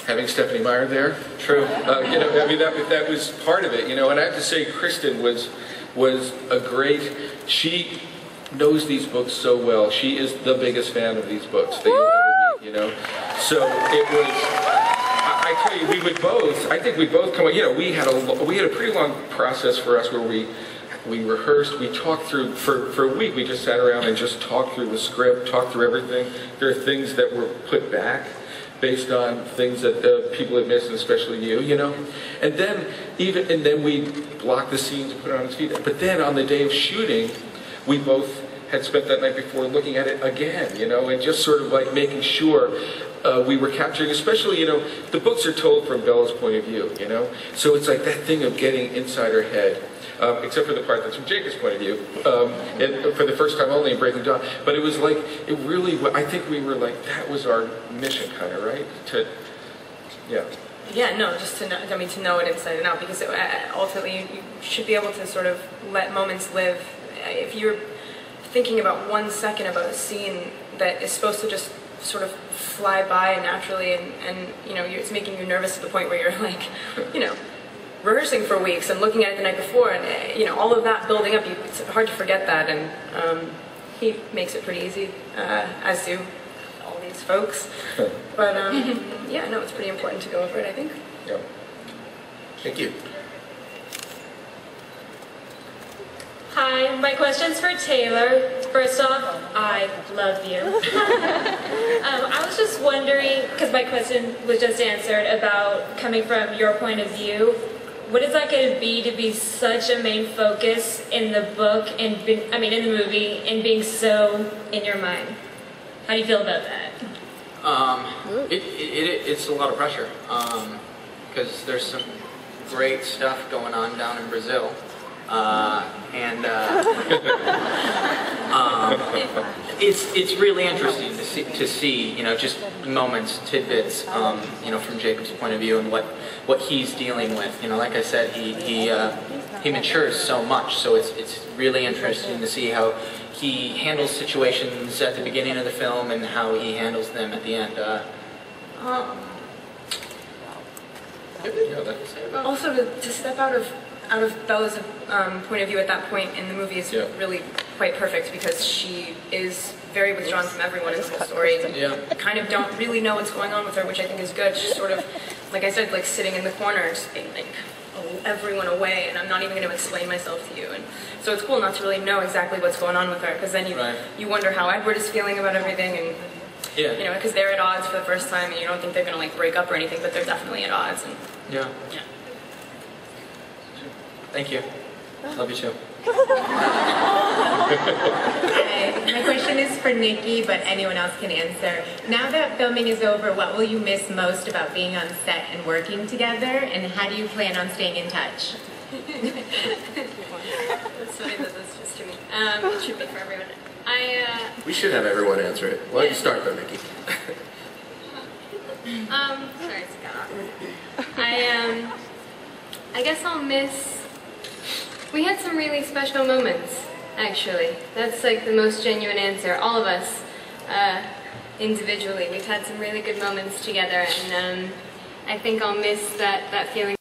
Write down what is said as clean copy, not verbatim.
having Stephanie Meyer there. True. You know, I mean, that was part of it, you know, and I have to say Kristen was a great, she knows these books so well. She is the biggest fan of these books that you'll ever meet, you know. So it was, I tell you, I think we both come, you know, we had a pretty long process for us where we rehearsed, we talked through, for a week we just sat around and just talked through the script, talked through everything. There are things that were put back based on things that people had missed, and especially you know. And then we blocked the scenes and put it on its feet. But then on the day of shooting, we both had spent that night before looking at it again, you know, and just sort of like making sure we were capturing, especially, you know, the books are told from Bella's point of view, you know. So it's like that thing of getting inside her head. Except for the part that's from Jacob's point of view, and for the first time only in Breaking Dawn. But it was like, it really, I think we were like, that was our mission, kind of, right? Yeah, no, just to know, I mean, to know it inside and out, because ultimately you should be able to sort of let moments live. If you're thinking about 1 second about a scene that is supposed to just sort of fly by naturally, and you know, it's making you nervous to the point where you're like, you know, rehearsing for weeks and looking at it the night before, and you know, all of that building up, it's hard to forget that, and he makes it pretty easy, as do all these folks. But yeah, no, it's pretty important to go over it, I think. Yeah. Thank you. Hi, my question's for Taylor. First off, I love you. I was just wondering, because my question was just answered about coming from your point of view, what is that going to be such a main focus in the book, and in the movie, and being so in your mind? How do you feel about that? It's a lot of pressure, because there's some great stuff going on down in Brazil, it's really interesting to see, you know, just moments, tidbits, you know, from Jacob's point of view and what he's dealing with. You know, like I said, he matures so much, so it's really interesting to see how he handles situations at the beginning of the film and how he handles them at the end. Also, to step out of Bella's point of view at that point in the movie is really quite perfect, because she is very withdrawn from everyone in the whole story. You kind of don't really know what's going on with her, which I think is good. She's sort of, like I said, like sitting in the corner, just being like, everyone away, and I'm not even going to explain myself to you. And so it's cool not to really know exactly what's going on with her, because then you wonder how Edward is feeling about everything, and you know, because they're at odds for the first time, and you don't think they're going to like break up or anything, but they're definitely at odds. And yeah. Thank you. Love you too. Hi. My question is for Nikki, but anyone else can answer. Now that filming is over, what will you miss most about being on set and working together, and how do you plan on staying in touch? That's funny that that's just to me. It should be for everyone. We should have everyone answer it. Why don't you start though, Nikki? Sorry, it's got awkward. I guess I'll miss. We had some really special moments, actually. That's like the most genuine answer. All of us, individually, we've had some really good moments together, and I think I'll miss that feeling.